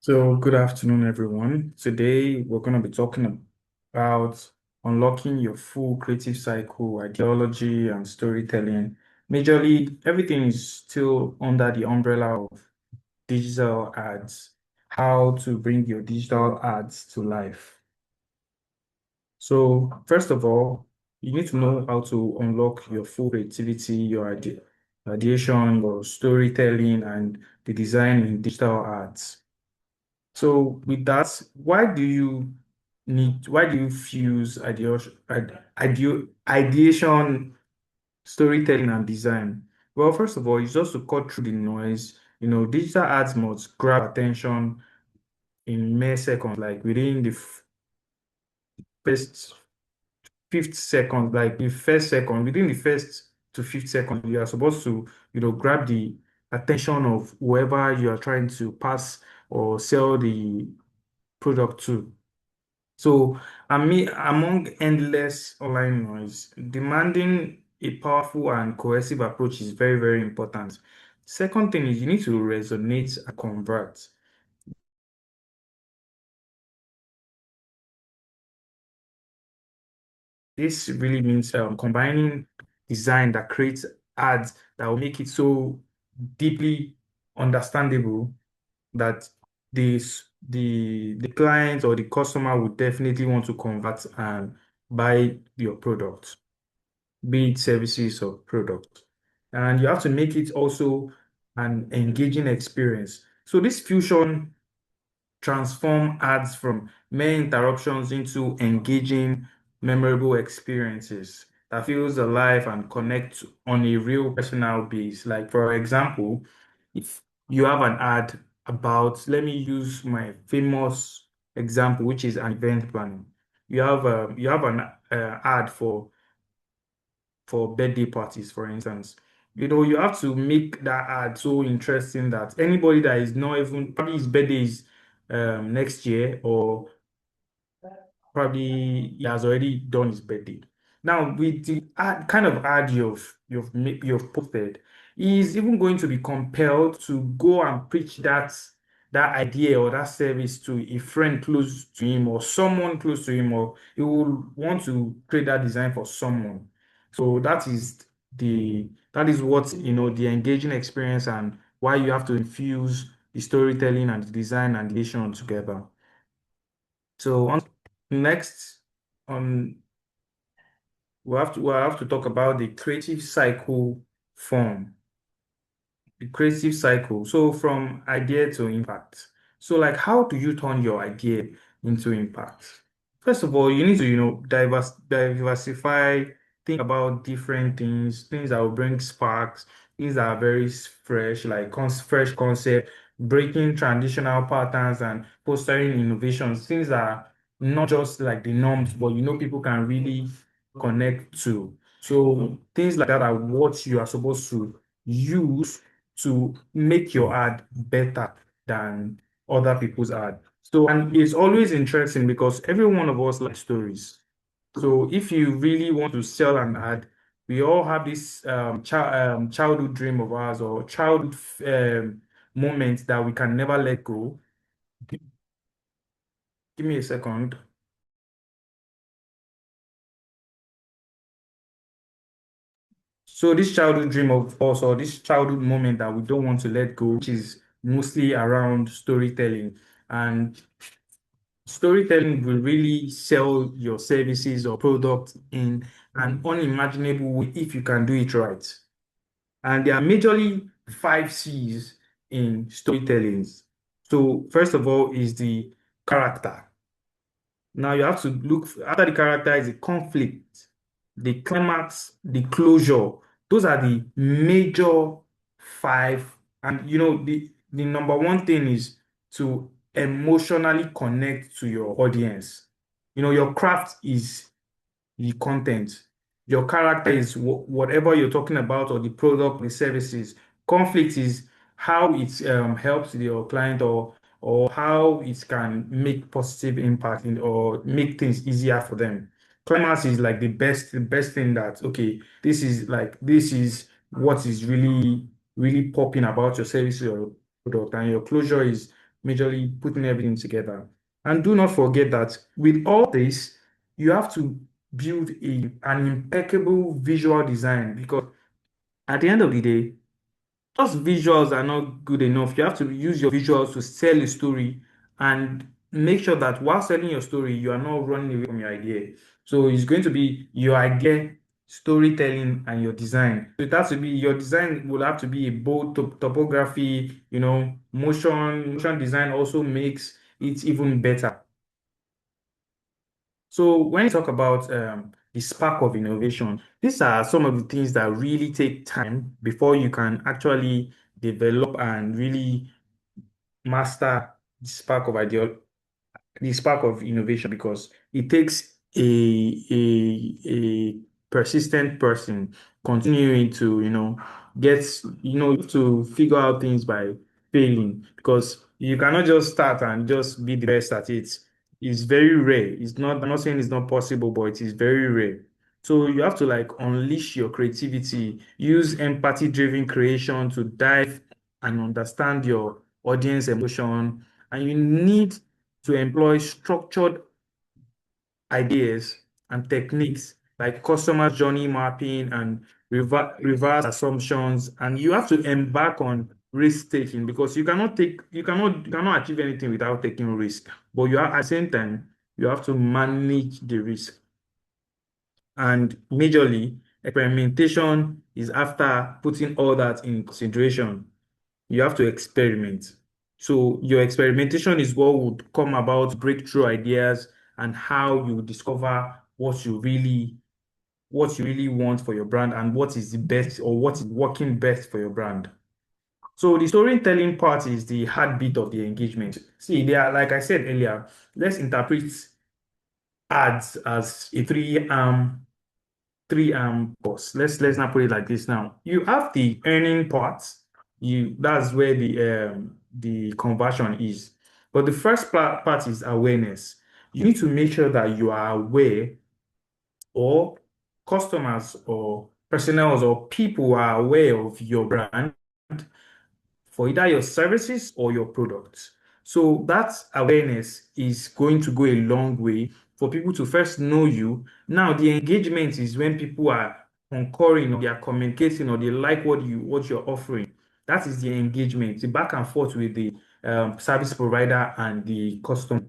So, good afternoon, everyone. Today, we're going to be talking about unlocking your full creative cycle, ideology, and storytelling. Majorly, everything is still under the umbrella of digital ads, how to bring your digital ads to life. So, first of all, you need to know how to unlock your full creativity, your ideation, your storytelling, and the design in digital ads. So with that, why do you fuse ideation, storytelling, and design? Well, first of all, it's just to cut through the noise. Digital ads must grab attention in mere seconds, like within the first fifth second, like the first second, within the first to fifth second, you are supposed to, grab the attention of whoever you are trying to pass or sell the product to. So, among endless online noise, demanding a powerful and cohesive approach is very, very important. Second thing is you need to resonate and convert. This really means combining design that creates ads that will make it so deeply understandable that the client or the customer would definitely want to convert and buy your product, be it services or product. And you have to make it also an engaging experience. So this fusion transform ads from mere interruptions into engaging, memorable experiences that feels alive and connect on a real personal base. Like for example, if you have an ad about, let me use my famous example, which is an event planning. You have an ad for birthday parties, for instance. You have to make that ad so interesting that anybody that is not even probably his birthday is next year, or probably he has already done his birthday. Now, with the kind of ad you've posted, he is even going to be compelled to go and preach that idea or that service to a friend close to him or someone close to him, or he will want to create that design for someone. So that is what the engaging experience and why you have to infuse the storytelling and the design and the vision together. So next, on we'll have to talk about the creative cycle form, the creative cycle. So from idea to impact. So like, how do you turn your idea into impact? First of all, you need to, diversify, think about different things that will bring sparks, things that are very fresh, like fresh concept, breaking traditional patterns and fostering innovations, things that are not just like the norms, but people can really connect to. So things like that are what you are supposed to use to make your ad better than other people's ad. So, and it's always interesting because every one of us like stories. So, if you really want to sell an ad, we all have this childhood dream of ours or childhood moment that we can never let go. Give me a second. So this childhood dream of us, or this childhood moment that we don't want to let go, which is mostly around storytelling. And storytelling will really sell your services or product in an unimaginable way if you can do it right. And there are majorly five C's in storytelling. So first of all is the character. Now you have to look after the character is the conflict, the climax, the closure. Those are the major five. And the number one thing is to emotionally connect to your audience. Your craft is the content. Your character is whatever you're talking about, or the product, the services. Conflict is how it helps your client, or how it can make positive impact or make things easier for them. Climax is like the best thing that, okay, this is what is really really popping about your services or product, and your closure is majorly putting everything together. And do not forget that with all this, you have to build an impeccable visual design because at the end of the day, just visuals are not good enough. You have to use your visuals to sell a story and make sure that while selling your story, you are not running away from your idea. So it's going to be your idea, storytelling, and your design. So it has to be your design will have to be a bold topography, motion design also makes it even better. So when you talk about the spark of innovation, these are some of the things that really take time before you can actually develop and really master the spark of the spark of innovation because it takes a persistent person continuing to get to figure out things by failing because you cannot just start and just be the best at it. It's very rare. I'm not saying it's not possible, but it is very rare. So you have to like unleash your creativity, use empathy-driven creation to dive and understand your audience emotion, and you need to employ structured ideas and techniques like customer journey mapping and reverse assumptions. And you have to embark on risk taking because you cannot achieve anything without taking risk. But you are at the same time, you have to manage the risk. And majorly, experimentation is after putting all that in consideration. You have to experiment. So your experimentation is what would come about breakthrough ideas and how you discover what you really want for your brand and what is the best or what is working best for your brand. So the storytelling part is the heartbeat of the engagement. See, there, like I said earlier, let's interpret ads as a three course. Let's not put it like this now. You have the earning part. That's where the conversion is. But the first part is awareness. You need to make sure that you are aware or customers or personnel or people are aware of your brand for either your services or your products. So that awareness is going to go a long way for people to first know you. Now, the engagement is when people are concurring or they are communicating or they like what you're offering. That is the engagement, the back and forth with the service provider and the customer.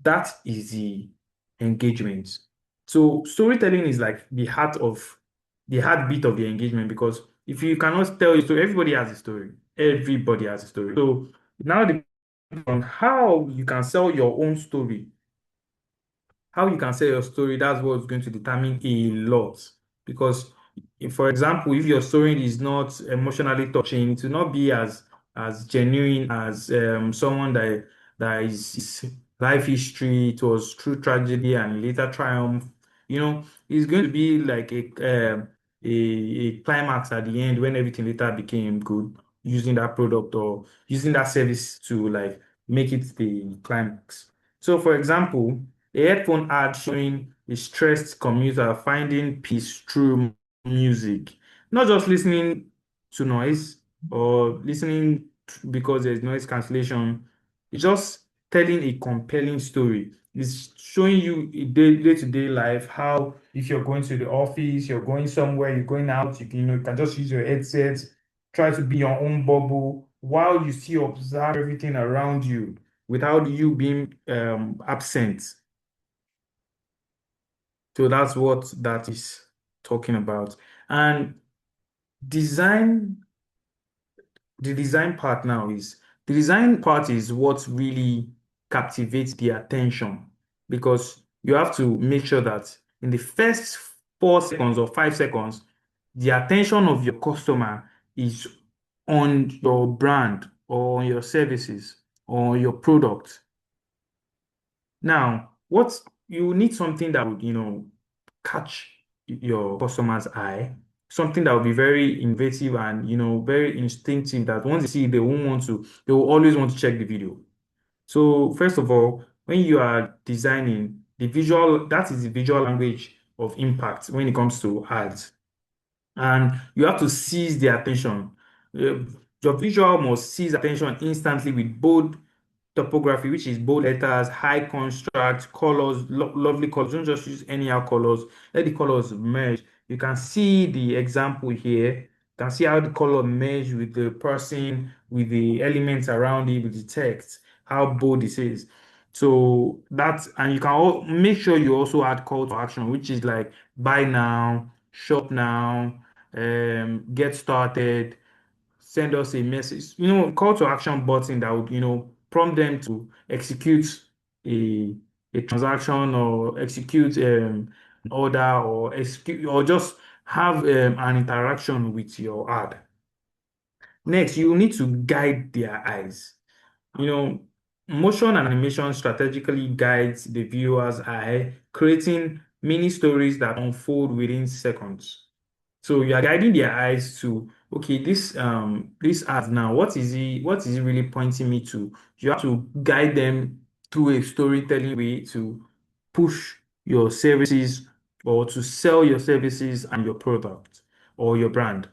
That is the engagement. So storytelling is like the heartbeat of the engagement because if you cannot tell your story, everybody has a story. Everybody has a story. So now depends on how you can sell your own story. How you can sell your story, that's what's going to determine a lot. Because, for example, if your story is not emotionally touching, it will not be as genuine as someone that is life history. It was true tragedy and later triumph. It's going to be like a climax at the end when everything later became good, using that product or using that service to like make it the climax. So, for example, a headphone ad showing a stressed commuter finding peace through music, not just listening to noise or listening because there's noise cancellation. It's just telling a compelling story. It's showing you a day-to-day life, how if you're going to the office, you're going somewhere, you're going out, you can just use your headset, try to be your own bubble while you still observe everything around you without you being absent. So that's what that is talking about. And design, the design part now is the design part is what really captivates the attention because you have to make sure that in the first 4 seconds or 5 seconds, the attention of your customer is on your brand or on your services or on your product. Now, what you need something that would, catch your customer's eye, something that will be very innovative and, very instinctive that once they see it, they will always want to check the video. So first of all, when you are designing that is the visual language of impact when it comes to ads. And you have to seize their attention. Your visual must seize attention instantly with bold typography, which is bold letters, high contrast, colors, lovely colors. Don't just use anyhow colors. Let the colors merge. You can see the example here. You can see how the color merge with the person, with the elements around it, with the text, how bold it is. So that's, and you can make sure you also add call to action, which is like buy now, shop now, get started, send us a message, call to action button that would, prompt them to execute a a transaction or execute an order or execute or just have an interaction with your ad. Next, you need to guide their eyes. You know, motion and animation strategically guides the viewer's eye, creating mini stories that unfold within seconds. So you are guiding their eyes to, okay, this ad now, what is it really pointing me to? You have to guide them through a storytelling way to push your services or to sell your services and your product or your brand.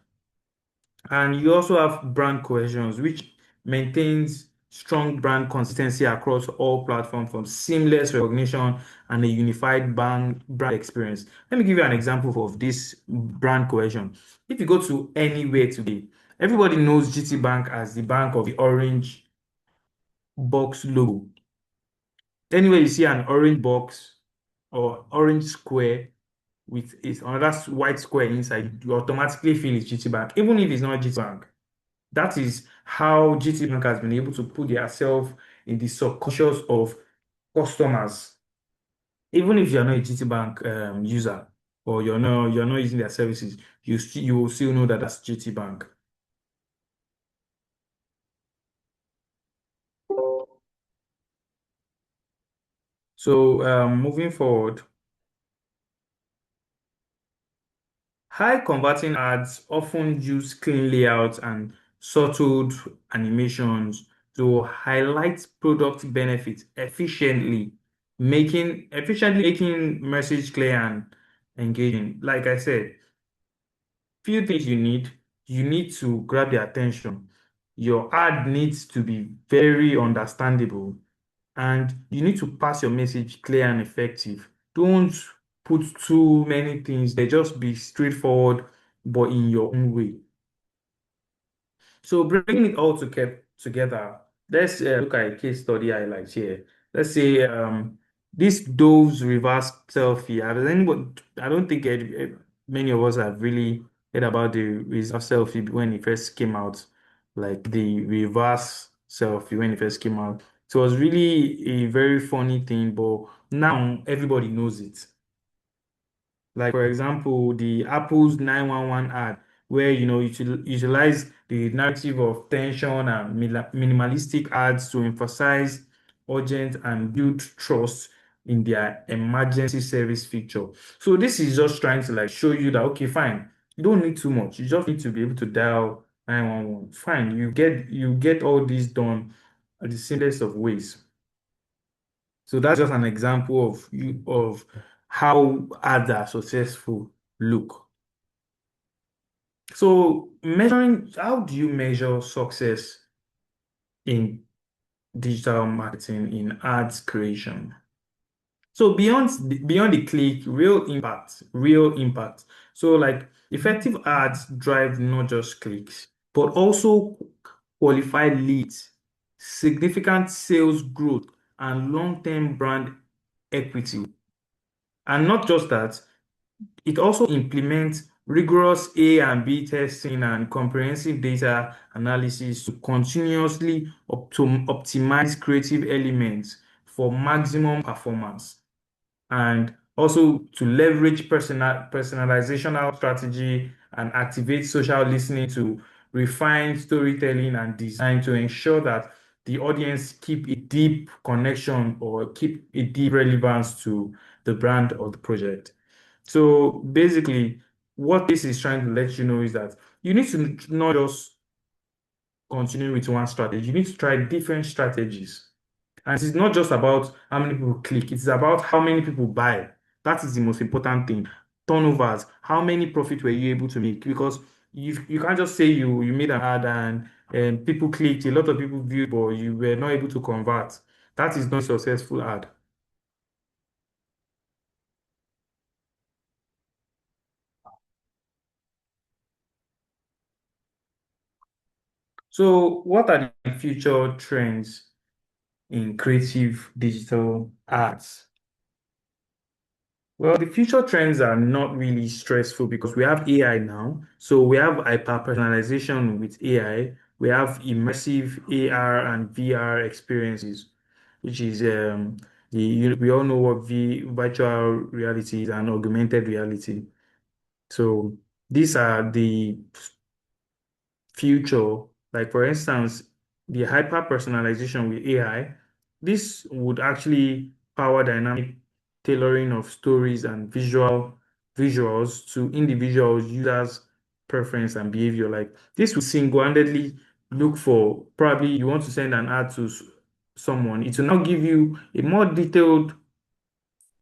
And you also have brand cohesions, which maintains strong brand consistency across all platforms from seamless recognition and a unified brand experience. Let me give you an example of this brand cohesion. If you go to anywhere today, everybody knows GT Bank as the bank of the orange box logo. Anywhere you see an orange box or orange square with another white square inside, you automatically feel it's GT Bank, even if it's not GT Bank. That is how GT Bank has been able to put themselves in the subconscious of customers. Even if you're not a GT Bank user or you're not using their services, you will still know that that's GT Bank. So moving forward, high converting ads often use clean layouts and subtle animations to highlight product benefits efficiently making message clear and engaging. Like I said, few things you need to grab their attention. Your ad needs to be very understandable and you need to pass your message clear and effective. Don't put too many things. They just be straightforward, but in your own way. So bringing it all together, let's look at a case study I like here. Let's say this Dove's reverse selfie. I don't think many of us have really heard about the reverse selfie when it first came out, like the reverse selfie when it first came out. So it was really a very funny thing, but now everybody knows it. Like for example, the Apple's 911 ad, where utilize the narrative of tension and minimalistic ads to emphasize urgent and build trust in their emergency service feature. So this is just trying to like show you that okay, fine, you don't need too much. You just need to be able to dial 911. Fine, you get all this done at the simplest of ways. So that's just an example of how ads are successful look. So measuring, how do you measure success in digital marketing in ads creation? So beyond the click, real impact. So like effective ads drive not just clicks, but also qualified leads, significant sales growth, and long-term brand equity. And not just that, it also implements rigorous A and B testing and comprehensive data analysis to continuously optimize creative elements for maximum performance and also to leverage personalizational strategy and activate social listening to refine storytelling and design to ensure that the audience keep a deep connection or keep a deep relevance to the brand or the project. So basically, what this is trying to let you know is that you need to not just continue with one strategy, you need to try different strategies. And it's not just about how many people click, it's about how many people buy. That is the most important thing. Turnovers, how many profit were you able to make? Because you can't just say you made an ad and and people clicked, a lot of people viewed, but you were not able to convert. That is not a successful ad. So, what are the future trends in creative digital arts? Well, the future trends are not really stressful because we have AI now. So we have hyper personalization with AI. We have immersive AR and VR experiences, which is we all know what virtual reality is and augmented reality. So these are the future, like for instance, the hyper personalization with AI, this would actually power dynamic tailoring of stories and visuals to individuals, users' preference and behavior. Like this will single-handedly look for probably you want to send an ad to someone. It will now give you a more detailed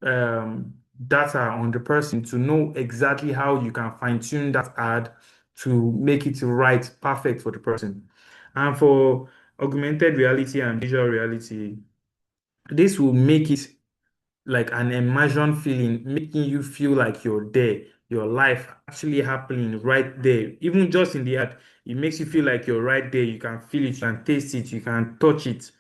data on the person to know exactly how you can fine tune that ad to make it right, perfect for the person. And for augmented reality and visual reality, this will make it like an immersion feeling, making you feel like you're there, your life actually happening right there. Even just in the ad, it makes you feel like you're right there. You can feel it, you can taste it, you can touch it,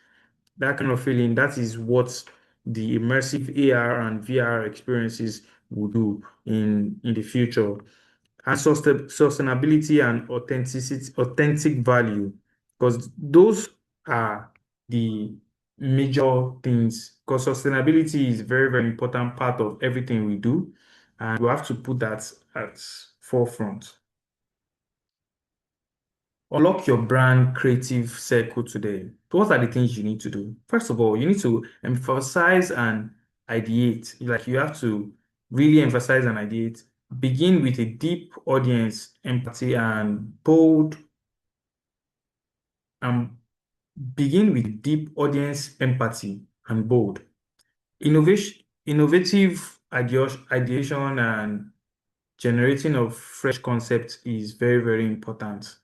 that kind of feeling. That is what the immersive AR and VR experiences will do in the future. And sustainability and authentic value, because those are the major things. Because sustainability is very, very important part of everything we do, and we have to put that at forefront. Unlock your brand creative circle today. So what are the things you need to do? First of all, you need to emphasize and ideate. Like you have to really emphasize and ideate. Begin with a deep audience empathy and bold and begin with deep audience empathy and bold. Innovative ideation and generating of fresh concepts is very, very important.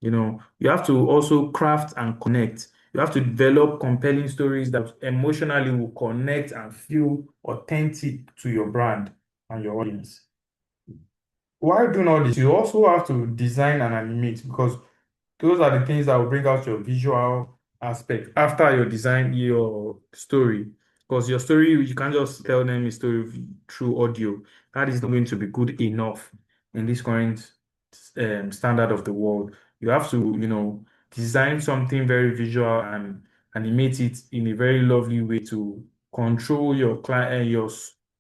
You have to also craft and connect. You have to develop compelling stories that emotionally will connect and feel authentic to your brand and your audience. While doing all this, you also have to design and animate because those are the things that will bring out your visual aspect after your design your story. Because your story, you can't just tell them a story through audio. That is not going to be good enough in this current standard of the world. You have to, design something very visual and animate it in a very lovely way to control your client,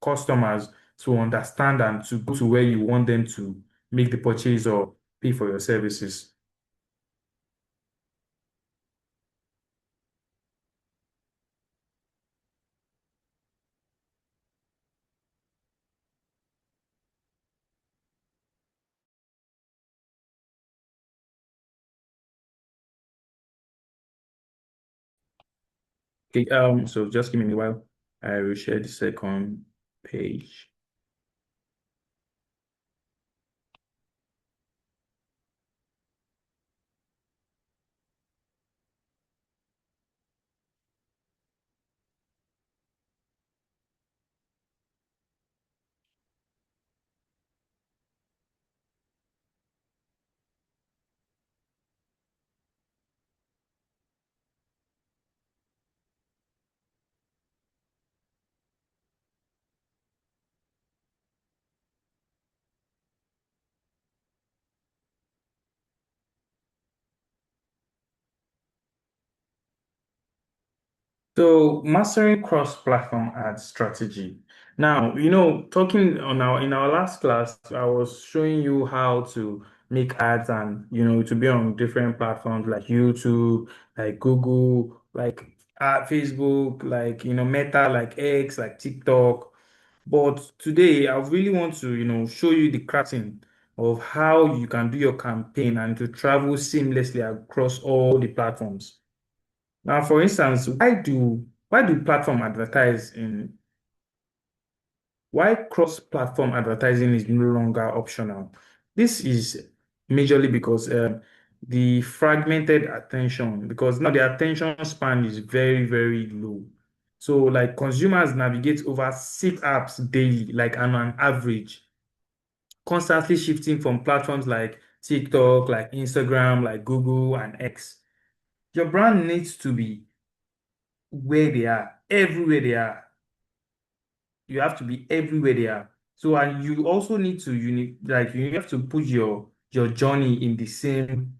customers to understand and to go to where you want them to make the purchase or pay for your services. Okay, so just give me a while. I will share the second page. So mastering cross-platform ad strategy. Now, talking on our in our last class, I was showing you how to make ads and to be on different platforms like YouTube, like Google, like Facebook, like Meta, like X, like TikTok. But today, I really want to show you the crafting of how you can do your campaign and to travel seamlessly across all the platforms. Now, for instance, why do platform advertise in why cross-platform advertising is no longer optional? This is majorly because the fragmented attention, because now the attention span is very, very low. So like consumers navigate over 6 apps daily, like on an average, constantly shifting from platforms like TikTok, like Instagram, like Google and X. Your brand needs to be where they are, everywhere they are. You have to be everywhere they are. So and you also need to like you have to put your journey in the same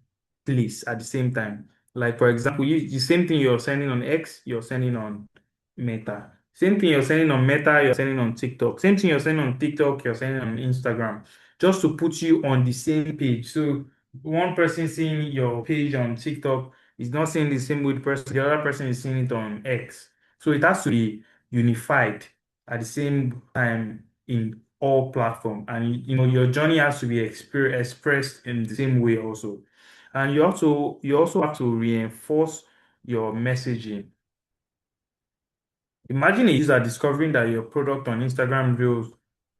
place at the same time. Like for example, the same thing you're sending on X, you're sending on Meta. Same thing you're sending on Meta, you're sending on TikTok. Same thing you're sending on TikTok, you're sending on Instagram. Just to put you on the same page. So one person seeing your page on TikTok is not seeing the same way the other person is seeing it on X. So it has to be unified at the same time in all platforms. And your journey has to be expressed in the same way also. And you also have to reinforce your messaging. Imagine a user discovering that your product on Instagram Reels,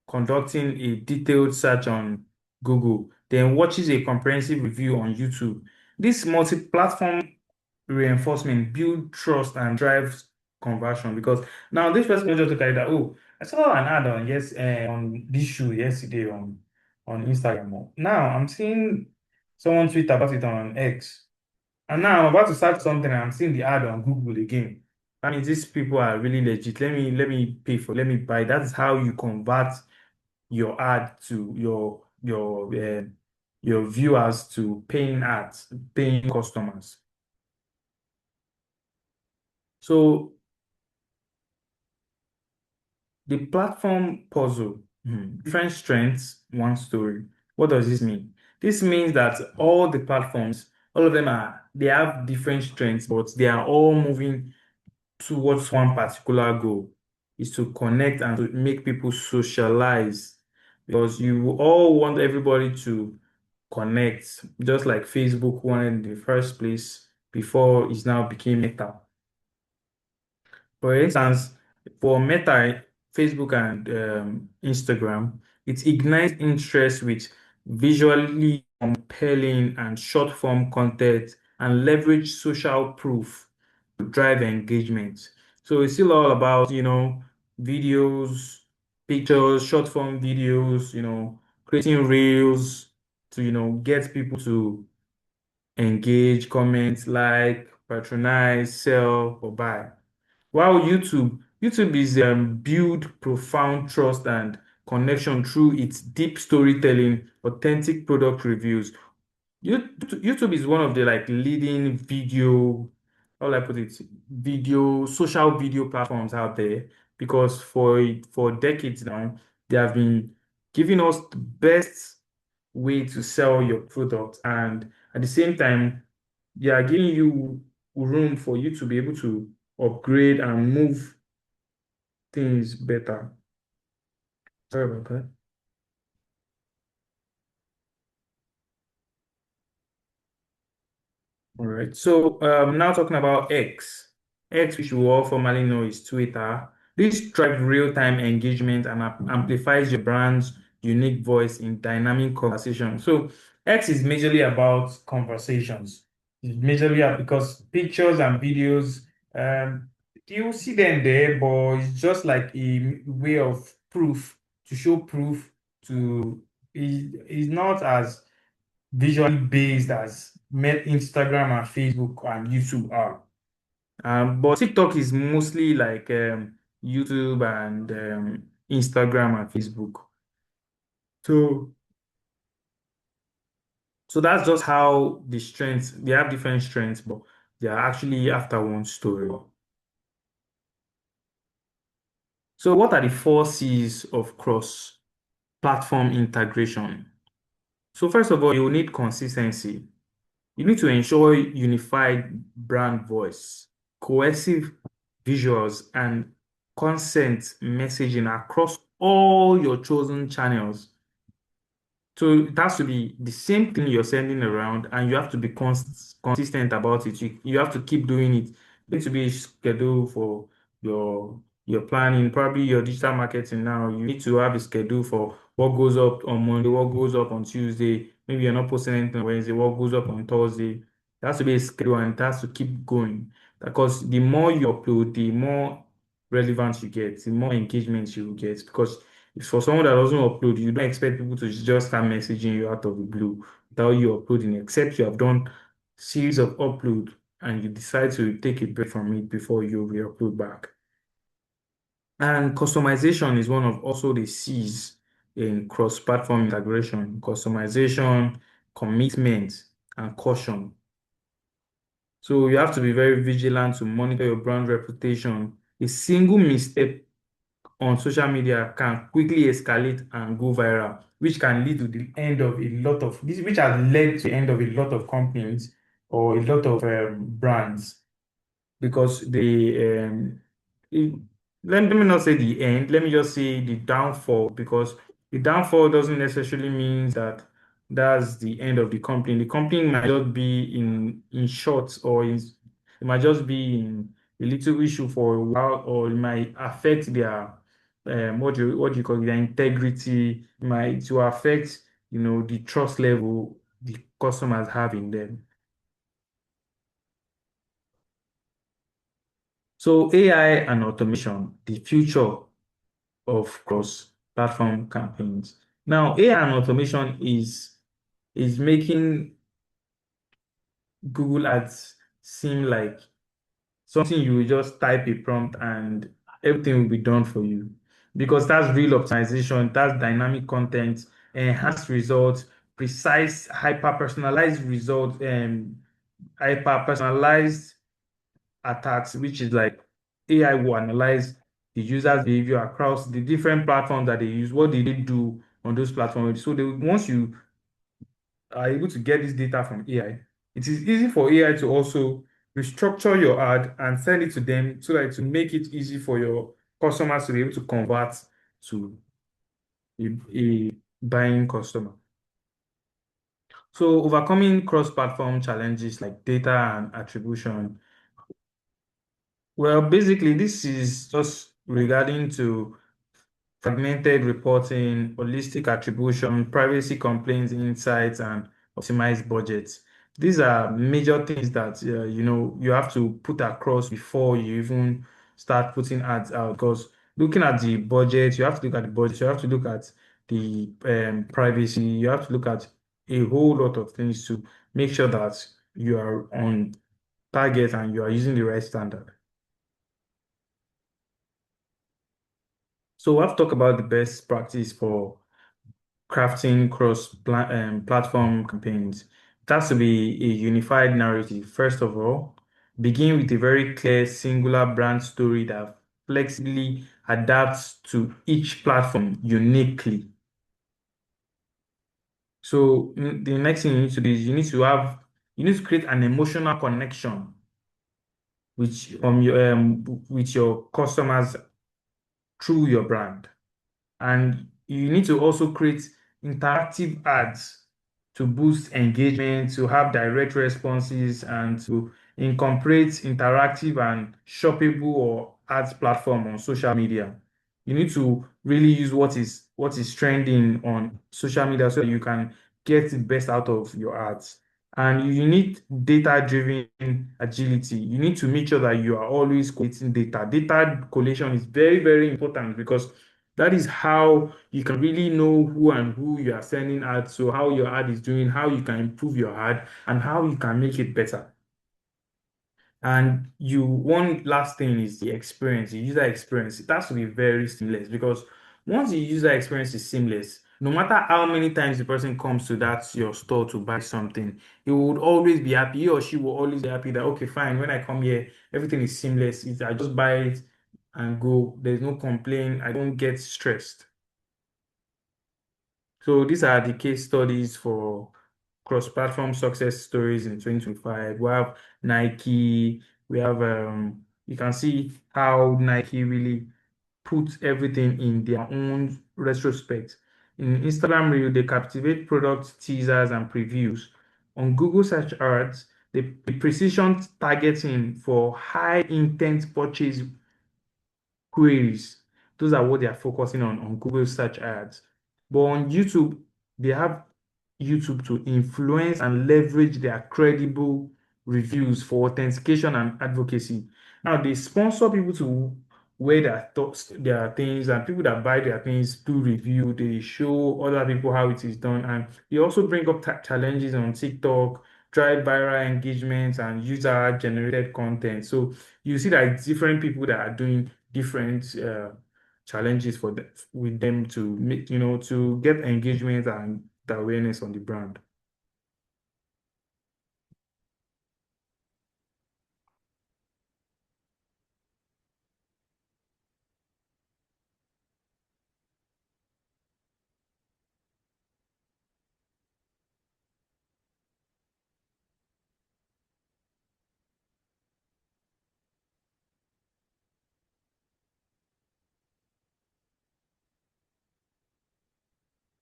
conducting a detailed search on Google, then watches a comprehensive review on YouTube. This multi-platform reinforcement build trust and drives conversion, because now this person will just look at it that, oh, I saw an ad on this shoe yesterday on Instagram. Now I'm seeing someone tweet about it on X. And now I'm about to search something and I'm seeing the ad on Google again. I mean, these people are really legit. Let me buy. That's how you convert your ad to your viewers to paying ads, paying customers. So the platform puzzle, different strengths, one story. What does this mean? This means that all the platforms, all of them they have different strengths, but they are all moving towards one particular goal, is to connect and to make people socialize, because you all want everybody to connect, just like Facebook wanted in the first place before it now became Meta. For instance, for Meta, Facebook and Instagram, it ignites interest with visually compelling and short form content and leverage social proof to drive engagement. So it's still all about, videos, pictures, short form videos, creating reels to, get people to engage, comment, like, patronize, sell, or buy. While YouTube is build profound trust and connection through its deep storytelling, authentic product reviews. YouTube is one of the like leading video, how will I put it, social video platforms out there, because for decades now they have been giving us the best way to sell your product, and at the same time they are giving you room for you to be able to upgrade and move things better. Sorry about that. All right. So now talking about X, which we all formerly know is Twitter. This drives real-time engagement and amplifies your brand's unique voice in dynamic conversation. So X is majorly about conversations. It's majorly because pictures and videos, um, you see them there, but it's just like a way of proof, to show proof to is not as visually based as Instagram and Facebook and YouTube are. But TikTok is mostly like YouTube and Instagram and Facebook. So, so that's just how the strengths, they have different strengths, but they are actually after one story. So, what are the 4 C's of cross-platform integration? So, first of all, you need consistency. You need to ensure unified brand voice, cohesive visuals, and consent messaging across all your chosen channels. So it has to be the same thing you're sending around, and you have to be consistent about it. You have to keep doing it. There needs to be a schedule for your planning, probably your digital marketing now. You need to have a schedule for what goes up on Monday, what goes up on Tuesday, maybe you're not posting anything on Wednesday, what goes up on Thursday. There has to be a schedule and it has to keep going. Because the more you upload, the more relevance you get, the more engagement you will get. Because if for someone that doesn't upload, you don't expect people to just start messaging you out of the blue without you uploading, except you have done series of upload and you decide to take a break from it before you re-upload back. And customization is one of also the C's in cross-platform integration. Customization, commitment, and caution. So you have to be very vigilant to monitor your brand reputation. A single misstep on social media can quickly escalate and go viral, which can lead to the end of a lot of this, which has led to the end of a lot of companies or a lot of brands because it- let me not say the end, let me just say the downfall, because the downfall doesn't necessarily mean that that's the end of the company. The company might just be in short, or it might just be in a little issue for a while, or it might affect their what do you call it, their integrity, it might to affect the trust level the customers have in them. So AI and automation, the future of cross-platform campaigns. Now, AI and automation is making Google Ads seem like something you will just type a prompt and everything will be done for you. Because that's real optimization, that's dynamic content, enhanced results, precise, hyper-personalized results, hyper-personalized attacks, which is like AI will analyze the user's behavior across the different platforms that they use. What did they do on those platforms? So once you are able to get this data from AI, it is easy for AI to also restructure your ad and send it to them so that to make it easy for your customers to be able to convert to a buying customer. So overcoming cross-platform challenges like data and attribution. Well, basically, this is just regarding to fragmented reporting, holistic attribution, privacy complaints, insights, and optimized budgets. These are major things that you have to put across before you even start putting ads out. Because looking at the budget, you have to look at the budget, you have to look at the privacy, you have to look at a whole lot of things to make sure that you are on target and you are using the right standard. So I've talked about the best practice for crafting platform campaigns. It has to be a unified narrative. First of all, begin with a very clear, singular brand story that flexibly adapts to each platform uniquely. So the next thing you need to do is you need to create an emotional connection with your customers through your brand. And you need to also create interactive ads to boost engagement, to have direct responses, and to incorporate interactive and shoppable or ads platform on social media. You need to really use what is trending on social media so that you can get the best out of your ads. And you need data-driven agility. You need to make sure that you are always collecting data. Data collation is very, very important because that is how you can really know who and who you are sending ads to, how your ad is doing, how you can improve your ad, and how you can make it better. And one last thing is the experience, the user experience. It has to be very seamless because once the user experience is seamless, no matter how many times the person comes to that your store to buy something, he would always be happy. He or she will always be happy that okay, fine, when I come here, everything is seamless. I just buy it and go. There's no complaint. I don't get stressed. So these are the case studies for cross-platform success stories in 2025. We have Nike, we have you can see how Nike really puts everything in their own retrospect. In Instagram Reel, they captivate product teasers and previews. On Google Search Ads, the precision targeting for high intent purchase queries. Those are what they are focusing on Google Search Ads. But on YouTube, they have YouTube to influence and leverage their credible reviews for authentication and advocacy. Now they sponsor people to wear their thoughts, their things, and people that buy their things do review. They show other people how it is done, and they also bring up challenges on TikTok, drive viral engagements, and user generated content. So you see that it's different people that are doing different challenges for them, with them to make, to get engagement and the awareness on the brand.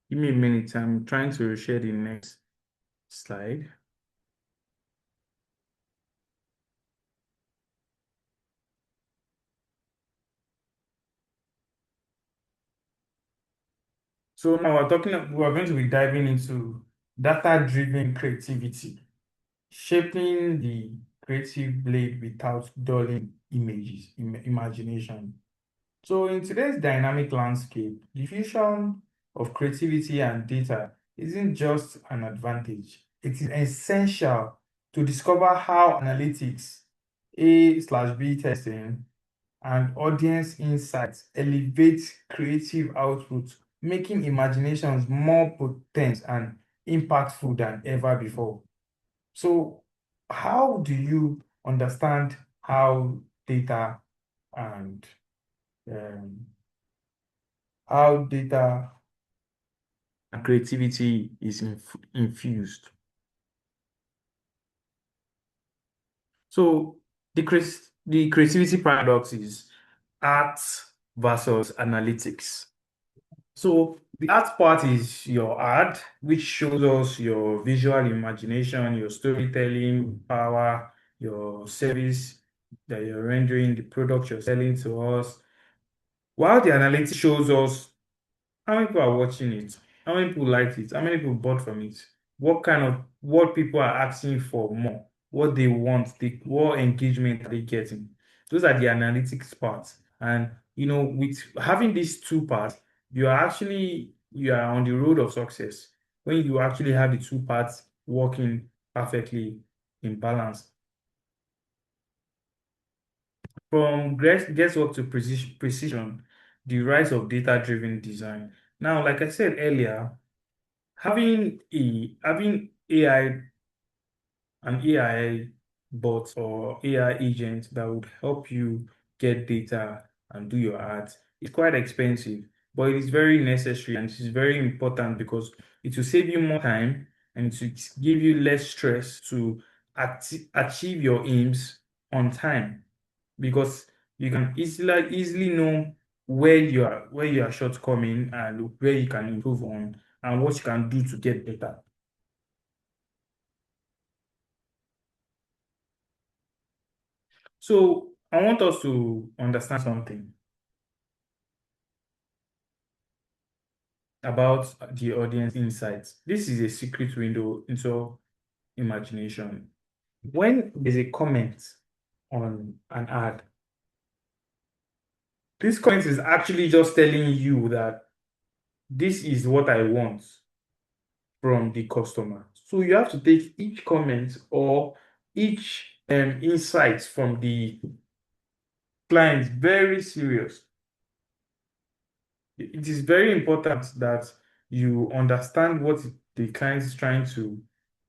Give me a minute. I'm trying to share the next slide. So now we're going to be diving into data-driven creativity, shaping the creative blade without dulling imagination. So in today's dynamic landscape, the fusion of creativity and data isn't just an advantage. It is essential to discover how analytics, A/B testing, and audience insights elevate creative output, making imaginations more potent and impactful than ever before. So, how do you understand how data and um, how data and creativity is infused? So, the creativity paradox is art versus analytics. So the art part is your art, which shows us your visual imagination, your storytelling power, your service that you're rendering, the product you're selling to us. While the analytics shows us how many people are watching it, how many people liked it, how many people bought from it, what people are asking for more, what they want, what engagement are they getting. Those are the analytics parts. And with having these two parts, you are on the road of success when you actually have the two parts working perfectly in balance. From guesswork to precision, the rise of data-driven design. Now, like I said earlier, having an AI bot or AI agent that would help you get data and do your ads is quite expensive, but it is very necessary and it is very important because it will save you more time and it will give you less stress to achieve your aims on time, because you can easily know where you are shortcoming and where you can improve on and what you can do to get better. So I want us to understand something about the audience insights. This is a secret window into imagination. When there's a comment on an ad, this comment is actually just telling you that this is what I want from the customer. So you have to take each comment or each insight from the client very serious. It is very important that you understand what the client is trying to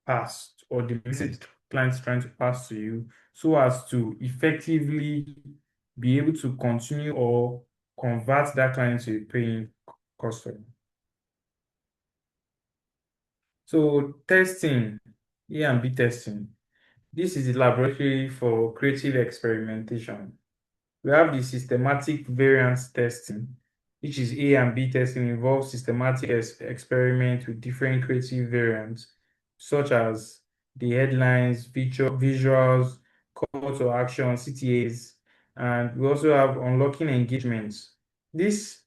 pass, or the message the client is trying to pass to you, so as to effectively be able to continue or convert that client to a paying customer. So testing, A and B testing. This is the laboratory for creative experimentation. We have the systematic variance testing, which is A and B testing, involves systematic experiment with different creative variants, such as the headlines, visuals, call to action, CTAs, and we also have unlocking engagements. This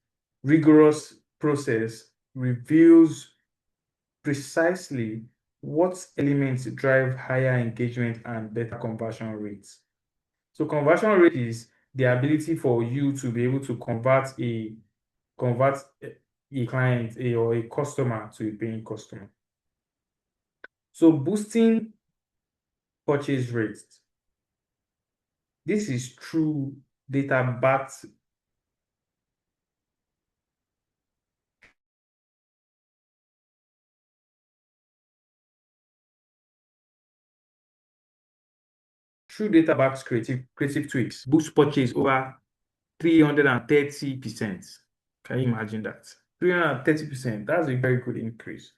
rigorous process reveals precisely what elements drive higher engagement and better conversion rates. So conversion rate is the ability for you to be able to convert a client or a customer to a paying customer. So boosting purchase rates. This is data backed through data backed creative tweaks boost purchase over 330%. Can you imagine that? 330%. That's a very good increase.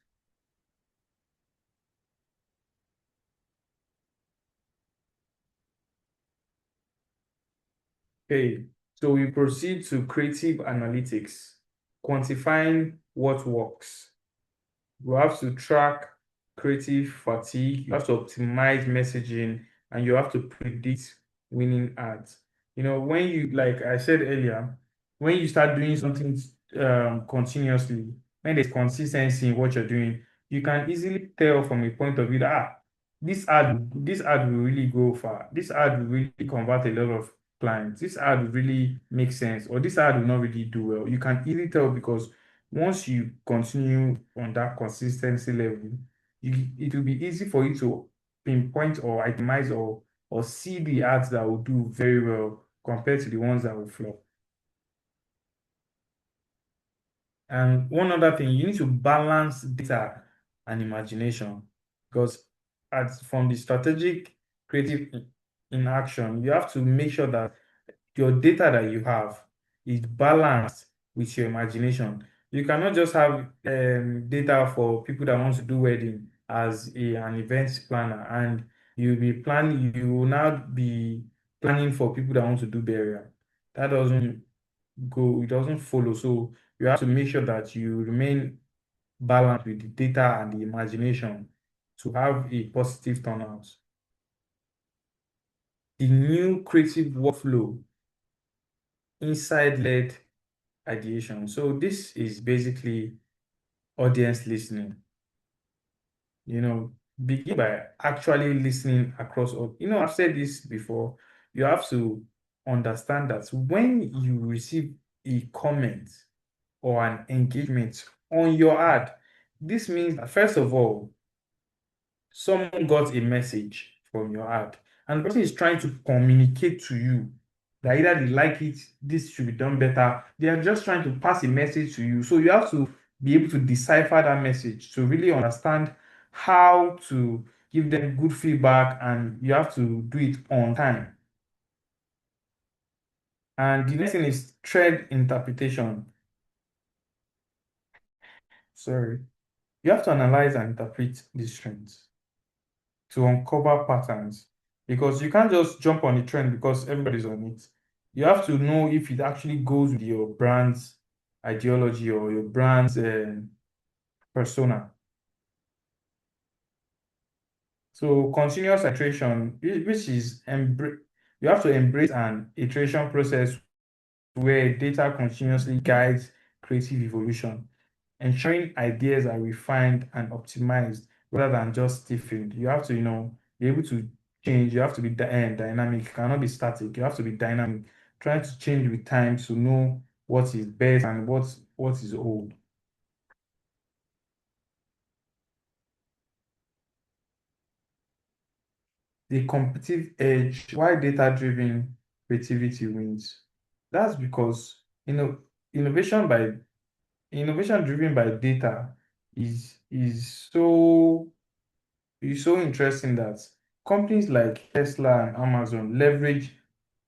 Okay, so we proceed to creative analytics, quantifying what works. You have to track creative fatigue, you have to optimize messaging, and you have to predict winning ads. When you, like I said earlier, when you start doing something continuously, when there's consistency in what you're doing, you can easily tell from a point of view that this ad will really go far. This ad will really convert a lot of clients. This ad will really make sense, or this ad will not really do well. You can easily tell because once you continue on that consistency level, it will be easy for you to pinpoint or itemize or see the ads that will do very well compared to the ones that will flop. And one other thing, you need to balance data and imagination because from the strategic creative in action, you have to make sure that your data that you have is balanced with your imagination. You cannot just have data for people that want to do wedding as an events planner, and you will now be planning for people that want to do burial. That doesn't it doesn't follow. So you have to make sure that you remain balanced with the data and the imagination to have a positive turnout. The new creative workflow, inside-led ideation. So this is basically audience listening. Begin by actually listening across all. I've said this before. You have to understand that when you receive a comment or an engagement on your ad, this means that first of all, someone got a message from your ad, and the person is trying to communicate to you that either they like it, this should be done better. They are just trying to pass a message to you. So you have to be able to decipher that message to really understand how to give them good feedback, and you have to do it on time. And the next thing is trend interpretation. Sorry. You have to analyze and interpret these trends to uncover patterns because you can't just jump on the trend because everybody's on it. You have to know if it actually goes with your brand's ideology or your brand's persona. So continuous iteration, which is you have to embrace an iteration process where data continuously guides creative evolution, ensuring ideas are refined and optimized rather than just stiffened. You have to, be able to change. You have to be dynamic. You cannot be static. You have to be dynamic, trying to change with time to know what is best and what is old. The competitive edge, why data-driven creativity wins. That's because, innovation by innovation driven by data is so interesting that companies like Tesla and Amazon leverage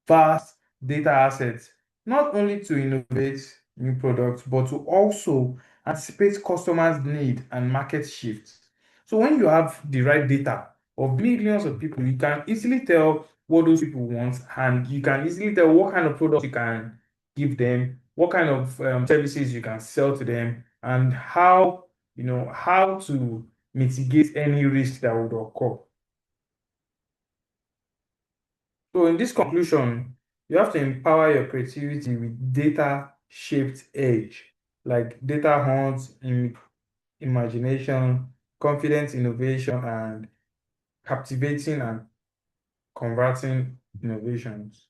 vast data assets not only to innovate new products but to also anticipate customers' need and market shifts. So when you have the right data of millions of people, you can easily tell what those people want, and you can easily tell what kind of products you can give them, what kind of services you can sell to them, and how to mitigate any risk that would occur. So in this conclusion, you have to empower your creativity with data-shaped edge, like data hunts, imagination, confident innovation, and captivating and converting innovations.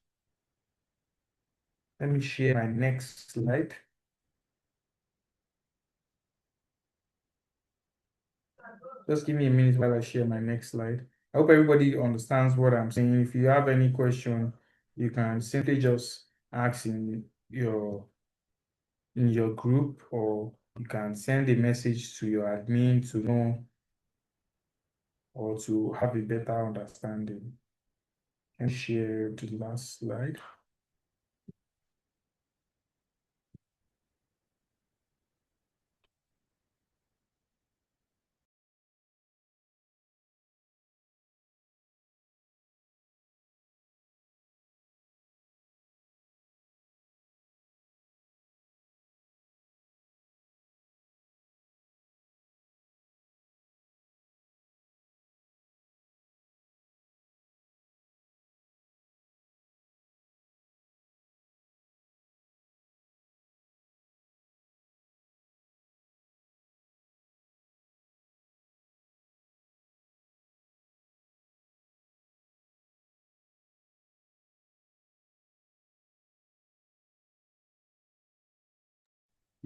Let me share my next slide. Just give me a minute while I share my next slide. I hope everybody understands what I'm saying. If you have any question, you can simply just ask in your group, or you can send a message to your admin to know or to have a better understanding. And share the last slide.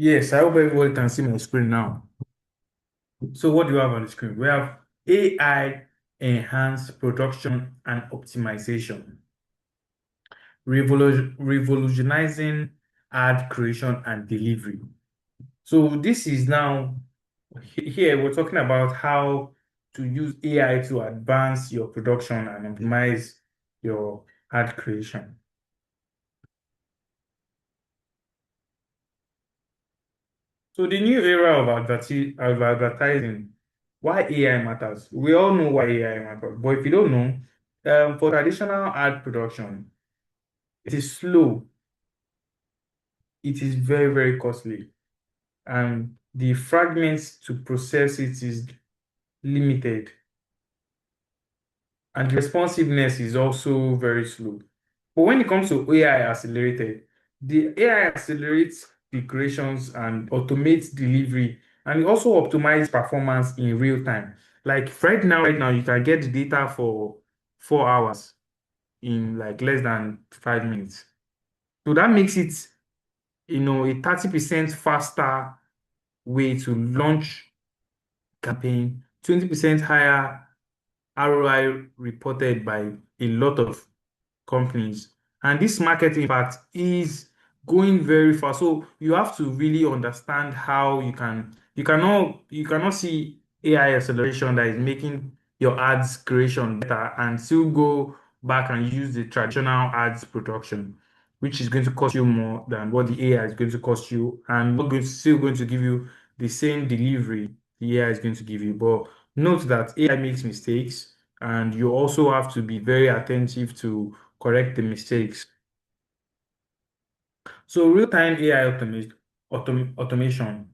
Yes, I hope everybody can see my screen now. So what do you have on the screen? We have AI enhanced production and optimization, revolutionizing ad creation and delivery. So this is now here we're talking about how to use AI to advance your production and optimize your ad creation. So the new era of advertising, why AI matters. We all know why AI matters, but if you don't know, for traditional ad production, it is slow, it is very, very costly, and the fragments to process it is limited, and the responsiveness is also very slow. But when it comes to AI accelerated, the AI accelerates the creations and automates delivery, and it also optimize performance in real time. Like right now, you can get the data for 4 hours in like less than 5 minutes. So that makes it, a 30% faster way to launch campaign, 20% higher ROI reported by a lot of companies. And this market impact is going very fast. So you have to really understand how you cannot see AI acceleration that is making your ads creation better and still go back and use the traditional ads production, which is going to cost you more than what the AI is going to cost you, and still going to give you the same delivery the AI is going to give you. But note that AI makes mistakes, and you also have to be very attentive to correct the mistakes. So real-time AI automation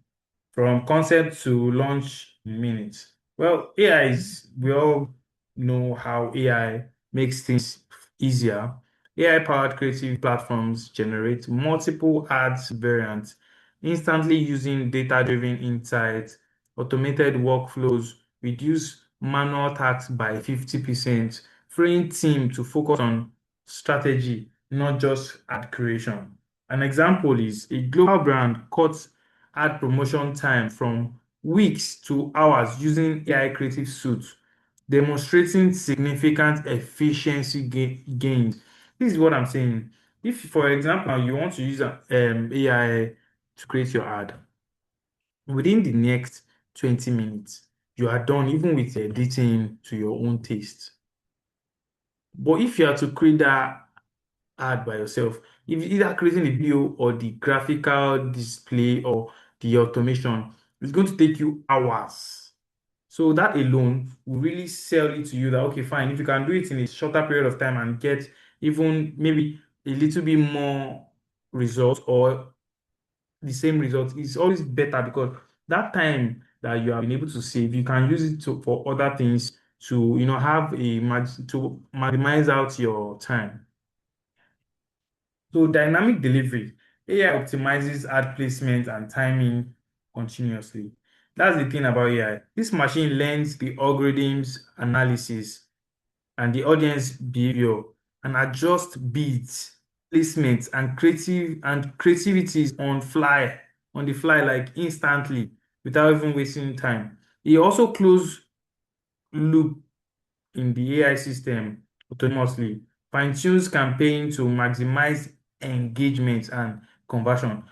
from concept to launch in minutes. Well, we all know how AI makes things easier. AI-powered creative platforms generate multiple ads variants instantly using data-driven insights, automated workflows, reduce manual tasks by 50%, freeing team to focus on strategy, not just ad creation. An example is a global brand cut ad promotion time from weeks to hours using AI creative suites, demonstrating significant efficiency gains. This is what I'm saying. If, for example, you want to use AI to create your ad, within the next 20 minutes, you are done, even with editing to your own taste. But if you are to create that ad by yourself, if you either creating the video or the graphical display or the automation, it's going to take you hours. So that alone will really sell it to you that, okay, fine, if you can do it in a shorter period of time and get even maybe a little bit more results or the same results, it's always better, because that time that you have been able to save, you can use it for other things to, have to maximize out your time. So dynamic delivery, AI optimizes ad placement and timing continuously. That's the thing about AI. This machine learns the algorithms analysis and the audience behavior and adjust beats, placements, and creativities on the fly, like instantly, without even wasting time. It also close loop in the AI system autonomously, fine-tunes campaign to maximize engagement and conversion.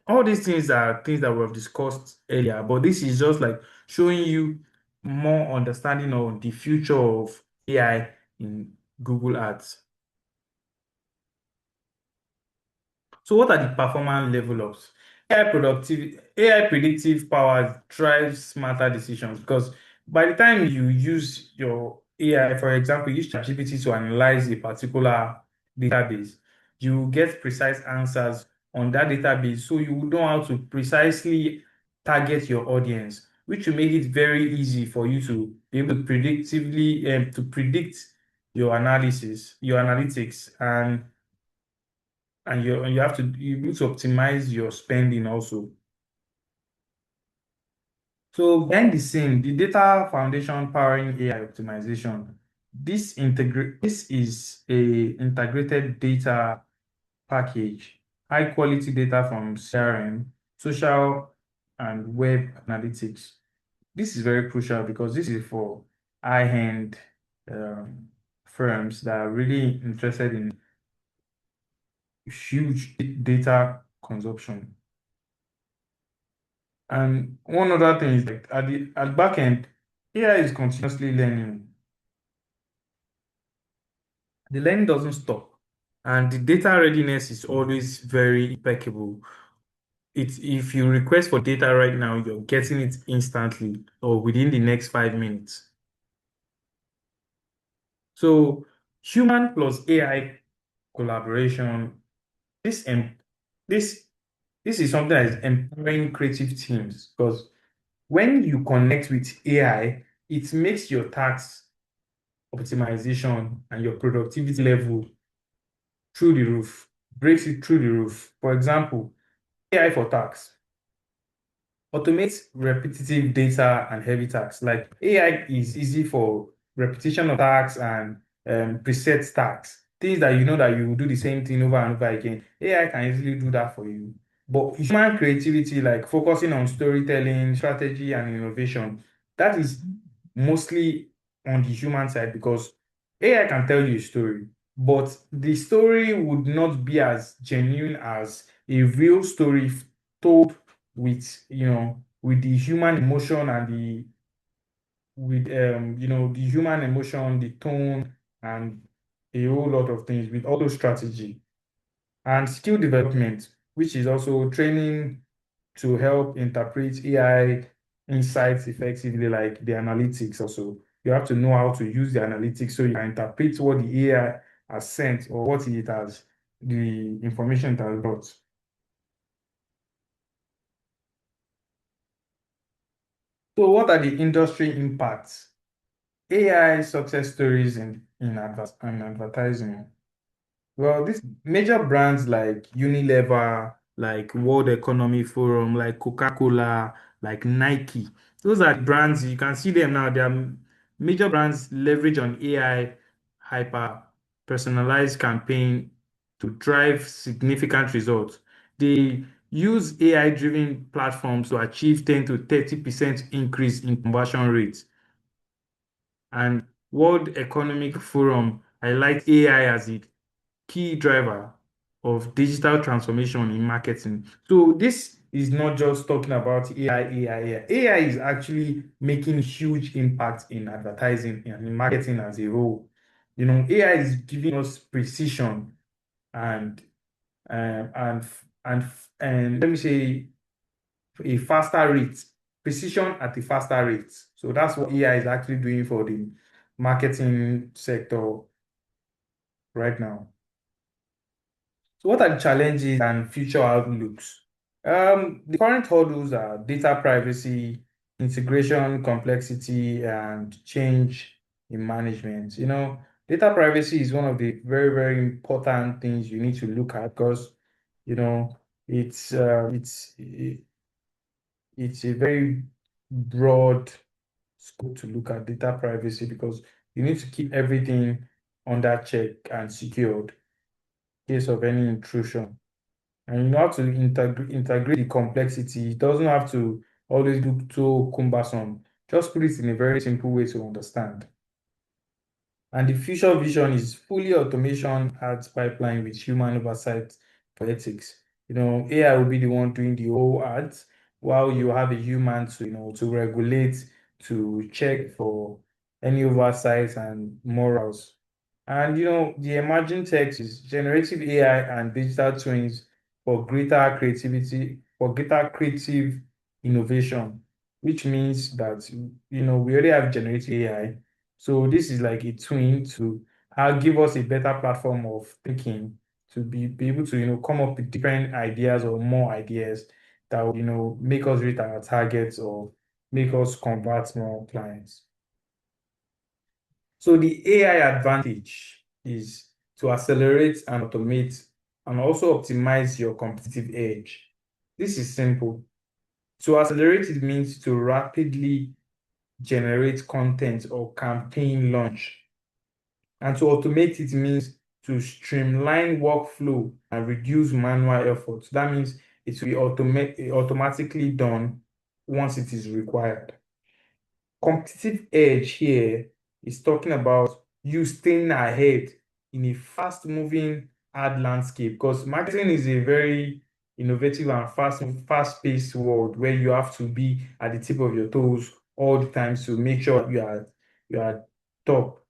All these things are things that we've discussed earlier, but this is just like showing you more understanding of the future of AI in Google Ads. So what are the performance level ups? AI predictive power drives smarter decisions because by the time you use your AI, for example, use ChatGPT to analyze a particular database, you get precise answers on that database. So you will know how to precisely target your audience, which will make it very easy for you to be able to to predict your analysis, your analytics, and you need to optimize your spending also. So behind the scene, the data foundation powering AI optimization. This is a integrated data package, high quality data from CRM, social and web analytics. This is very crucial because this is for high-end um, firms that are really interested in huge data consumption. And one other thing is like at back end, AI is continuously learning. The learning doesn't stop, and the data readiness is always very impeccable. If you request for data right now, you're getting it instantly or within the next 5 minutes. So human plus AI collaboration, this em- this this is something that is empowering creative teams because when you connect with AI, it makes your task optimization and your productivity level through the roof, breaks it through the roof. For example, AI for tax automates repetitive data and heavy tasks. Like AI is easy for repetition of tasks and preset tasks, things that you know that you will do the same thing over and over again. AI can easily do that for you. But human creativity, like focusing on storytelling, strategy, and innovation, that is mostly on the human side because AI can tell you a story, but the story would not be as genuine as a real story told with with the human emotion and the human emotion, the tone, and a whole lot of things with auto strategy and skill development, which is also training to help interpret AI insights effectively, like the analytics also. You have to know how to use the analytics so you can interpret what the AI has sent or what it has, the information it has brought. So what are the industry impacts? AI success stories in advertising. Well, these major brands like Unilever, like World Economic Forum, like Coca-Cola, like Nike, those are brands you can see them now. They are major brands leverage on AI hyper personalized campaign to drive significant results. They use AI-driven platforms to achieve 10 to 30% increase in conversion rates. And World Economic Forum highlights AI as a key driver of digital transformation in marketing. So this is not just talking about AI. AI is actually making huge impact in advertising and in marketing as a whole. AI is giving us precision and and let me say a faster rate, precision at a faster rate. So that's what AI is actually doing for the marketing sector right now. So what are the challenges and future outlooks? The current hurdles are data privacy, integration complexity, and change in management. Data privacy is one of the very, very important things you need to look at because, you know, it's it's a very broad scope to look at data privacy because you need to keep everything under check and secured in case of any intrusion. And you have to integrate the complexity. It doesn't have to always look so cumbersome. Just put it in a very simple way to understand. And the future vision is fully automation ads pipeline with human oversight for ethics. AI will be the one doing the whole ads, while you have a human to, to regulate, to check for any oversight and morals. And the emerging tech is generative AI and digital twins for greater creativity, for greater creative innovation, which means that we already have generative AI. So this is like a twin to give us a better platform of thinking to be able to come up with different ideas or more ideas that will make us reach our targets or make us convert more clients. So the AI advantage is to accelerate and automate and also optimize your competitive edge. This is simple. To accelerate it means to rapidly generate content or campaign launch. And to automate it means to streamline workflow and reduce manual effort. That means it will be automatically done once it is required. Competitive edge here is talking about you staying ahead in a fast-moving ad landscape because marketing is a very innovative and fast-paced world where you have to be at the tip of your toes all the time to make sure you are top.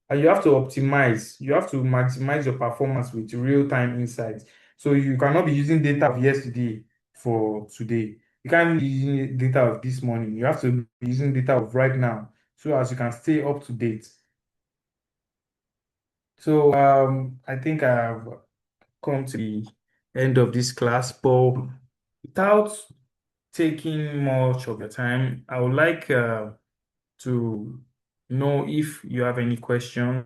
And you have to optimize, you have to maximize your performance with real-time insights. So you cannot be using data of yesterday for today. You can't be using data of this morning. You have to be using data of right now so as you can stay up to date. So I think I've come to the end of this class, but without taking much of your time, I would like to know if you have any questions.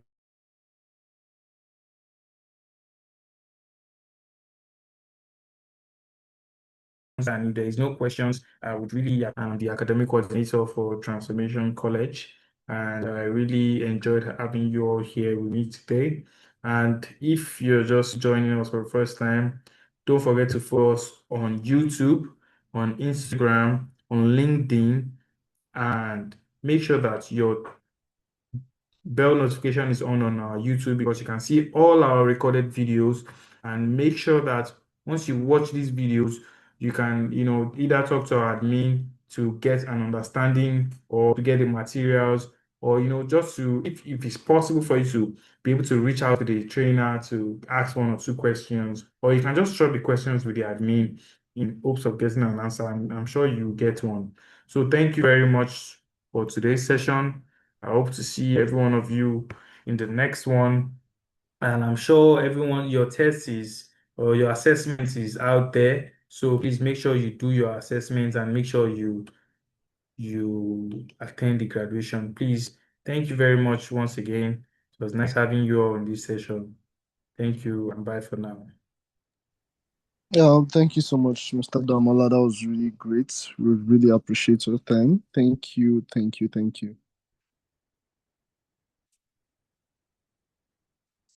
And if there is no questions, I would really, I'm the academic coordinator for Transformation College, and I really enjoyed having you all here with me today. And if you're just joining us for the first time, don't forget to follow us on YouTube, on Instagram, on LinkedIn, and make sure that your bell notification is on our YouTube because you can see all our recorded videos, and make sure that once you watch these videos, you can, either talk to our admin to get an understanding or to get the materials, or, just to, if it's possible for you to be able to reach out to the trainer to ask one or two questions, or you can just drop the questions with the admin in hopes of getting an answer. I'm sure you get one. So thank you very much for today's session. I hope to see every one of you in the next one. And I'm sure everyone, your test is or your assessment is out there. So please make sure you do your assessment and make sure you attend the graduation. Please, thank you very much once again. It was nice having you all in this session. Thank you and bye for now. Yeah, thank you so much, Mr. Damola. That was really great. We really appreciate your time. Thank you, thank you, thank you.